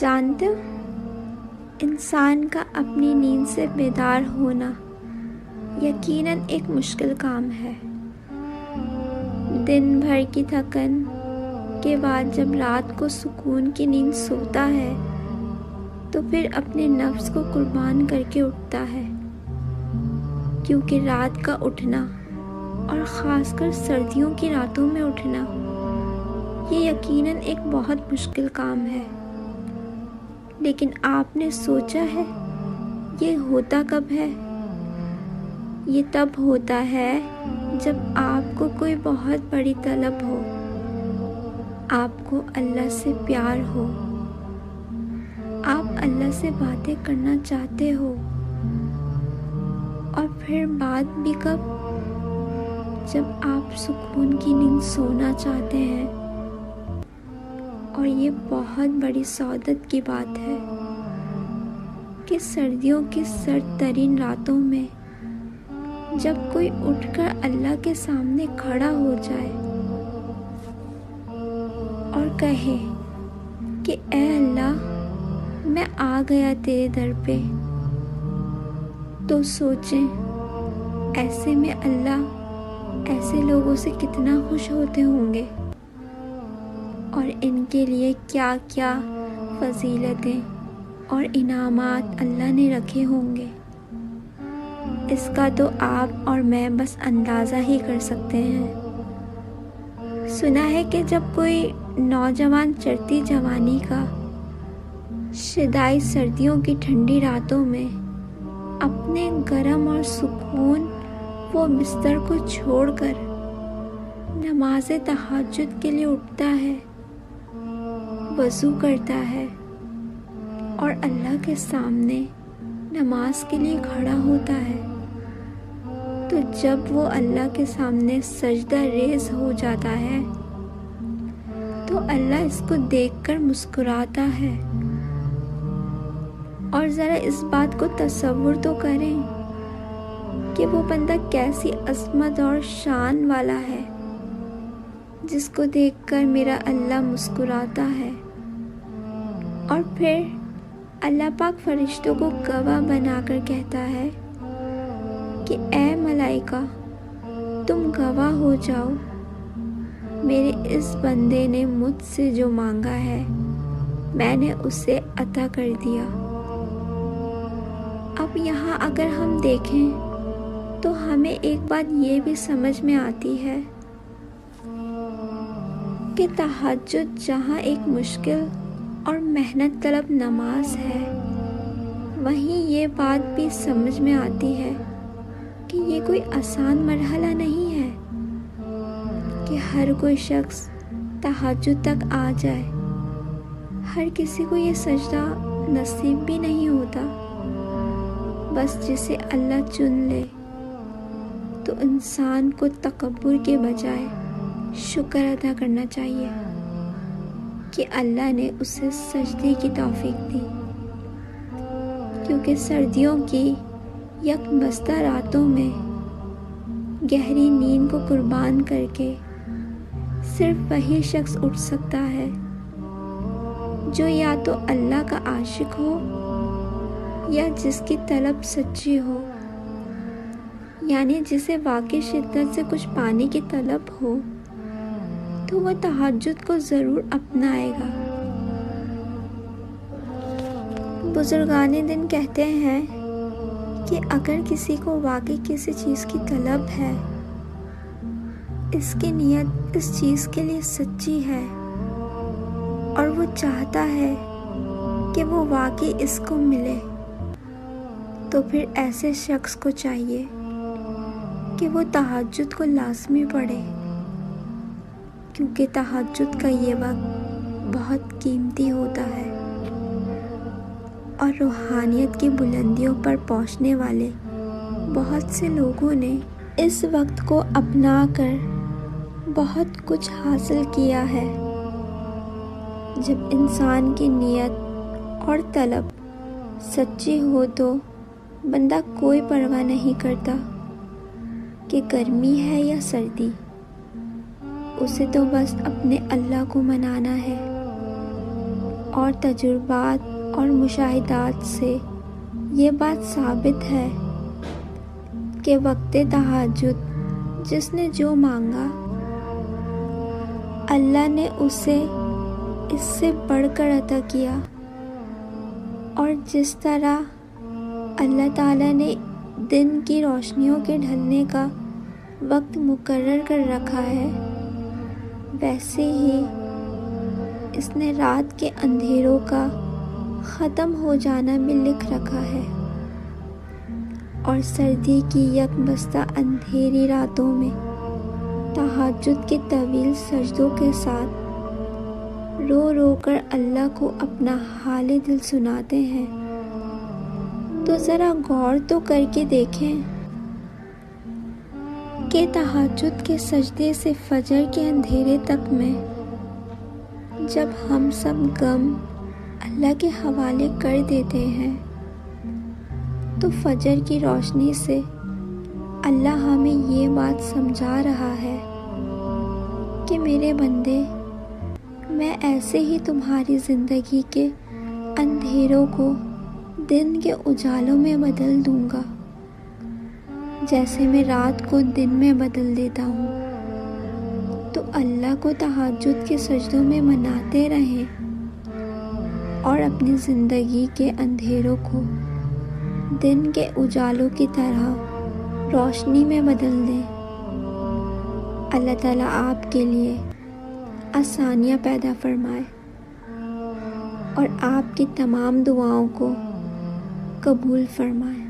جانتے ہو، انسان کا اپنی نیند سے بیدار ہونا یقیناً ایک مشکل کام ہے۔ دن بھر کی تھکن کے بعد جب رات کو سکون کی نیند سوتا ہے تو پھر اپنے نفس کو قربان کر کے اٹھتا ہے، کیونکہ رات کا اٹھنا اور خاص کر سردیوں کی راتوں میں اٹھنا یہ یقیناً ایک بہت مشکل کام ہے۔ لیکن آپ نے سوچا ہے یہ ہوتا کب ہے؟ یہ تب ہوتا ہے جب آپ کو کوئی بہت بڑی طلب ہو، آپ کو اللہ سے پیار ہو، آپ اللہ سے باتیں کرنا چاہتے ہو، اور پھر بات بھی کب؟ جب آپ سکون کی نیند سونا چاہتے ہیں۔ اور یہ بہت بڑی سعادت کی بات ہے کہ سردیوں کی سرد ترین راتوں میں جب کوئی اٹھ کر اللہ کے سامنے کھڑا ہو جائے اور کہے کہ اے اللہ، میں آ گیا تیرے در پہ، تو سوچیں ایسے میں اللہ ایسے لوگوں سے کتنا خوش ہوتے ہوں گے، اور ان کے لیے کیا کیا فضیلتیں اور انعامات اللہ نے رکھے ہوں گے۔ اس کا تو آپ اور میں بس اندازہ ہی کر سکتے ہیں۔ سنا ہے کہ جب کوئی نوجوان چڑھتی جوانی کا شدائد سردیوں کی ٹھنڈی راتوں میں اپنے گرم اور سکون وہ بستر کو چھوڑ کر نماز تہجد کے لیے اٹھتا ہے، وضو کرتا ہے اور اللہ کے سامنے نماز کے لیے کھڑا ہوتا ہے، تو جب وہ اللہ کے سامنے سجدہ ریز ہو جاتا ہے تو اللہ اس کو دیکھ کر مسکراتا ہے۔ اور ذرا اس بات کو تصور تو کریں کہ وہ بندہ کیسی عظمت اور شان والا ہے جس کو دیکھ کر میرا اللہ مسکراتا ہے۔ اور پھر اللہ پاک فرشتوں کو گواہ بنا کر کہتا ہے کہ اے ملائکہ، تم گواہ ہو جاؤ، میرے اس بندے نے مجھ سے جو مانگا ہے میں نے اسے عطا کر دیا۔ اب یہاں اگر ہم دیکھیں تو ہمیں ایک بات یہ بھی سمجھ میں آتی ہے کہ تہجد جہاں ایک مشکل اور محنت طلب نماز ہے، وہیں یہ بات بھی سمجھ میں آتی ہے کہ یہ کوئی آسان مرحلہ نہیں ہے کہ ہر کوئی شخص تہجد تک آ جائے۔ ہر کسی کو یہ سجدہ نصیب بھی نہیں ہوتا، بس جسے اللہ چن لے تو انسان کو تکبر کے بجائے شکر ادا کرنا چاہیے کہ اللہ نے اسے سجدے کی توفیق دی، کیونکہ سردیوں کی یکبستہ راتوں میں گہری نیند کو قربان کر کے صرف وہی شخص اٹھ سکتا ہے جو یا تو اللہ کا عاشق ہو یا جس کی طلب سچی ہو، یعنی جسے واقعی شدت سے کچھ پانے کی طلب ہو تو وہ تہجد کو ضرور اپنائے گا۔ بزرگان دین کہتے ہیں کہ اگر کسی کو واقعی کسی چیز کی طلب ہے، اس کی نیت اس چیز کے لیے سچی ہے اور وہ چاہتا ہے کہ وہ واقعی اس کو ملے، تو پھر ایسے شخص کو چاہیے کہ وہ تہجد کو لازمی پڑھے، کیونکہ تہجد کا یہ وقت بہت قیمتی ہوتا ہے اور روحانیت کی بلندیوں پر پہنچنے والے بہت سے لوگوں نے اس وقت کو اپنا کر بہت کچھ حاصل کیا ہے۔ جب انسان کی نیت اور طلب سچی ہو تو بندہ کوئی پرواہ نہیں کرتا کہ گرمی ہے یا سردی، اسے تو بس اپنے اللہ کو منانا ہے۔ اور تجربات اور مشاہدات سے یہ بات ثابت ہے کہ وقت تہجد جس نے جو مانگا اللہ نے اسے اس سے بڑھ کر عطا کیا، اور جس طرح اللہ تعالیٰ نے دن کی روشنیوں کے ڈھلنے کا وقت مقرر کر رکھا ہے، ویسے ہی اس نے رات کے اندھیروں کا ختم ہو جانا بھی لکھ رکھا ہے، اور سردی کی یکبستہ اندھیری راتوں میں تہجد کے طویل سجدوں کے ساتھ رو رو کر اللہ کو اپنا حال دل سناتے ہیں، تو ذرا غور تو کر کے دیکھیں کہ تہجد کے سجدے سے فجر کے اندھیرے تک میں جب ہم سب غم اللہ کے حوالے کر دیتے ہیں تو فجر کی روشنی سے اللہ ہمیں یہ بات سمجھا رہا ہے کہ میرے بندے، میں ایسے ہی تمہاری زندگی کے اندھیروں کو دن کے اجالوں میں بدل دوں گا، جیسے میں رات کو دن میں بدل دیتا ہوں۔ تو اللہ کو تہجد کے سجدوں میں مناتے رہیں اور اپنی زندگی کے اندھیروں کو دن کے اجالوں کی طرح روشنی میں بدل دیں۔ اللہ تعالیٰ آپ کے لیے آسانیاں پیدا فرمائے اور آپ کی تمام دعاؤں کو قبول فرمائے۔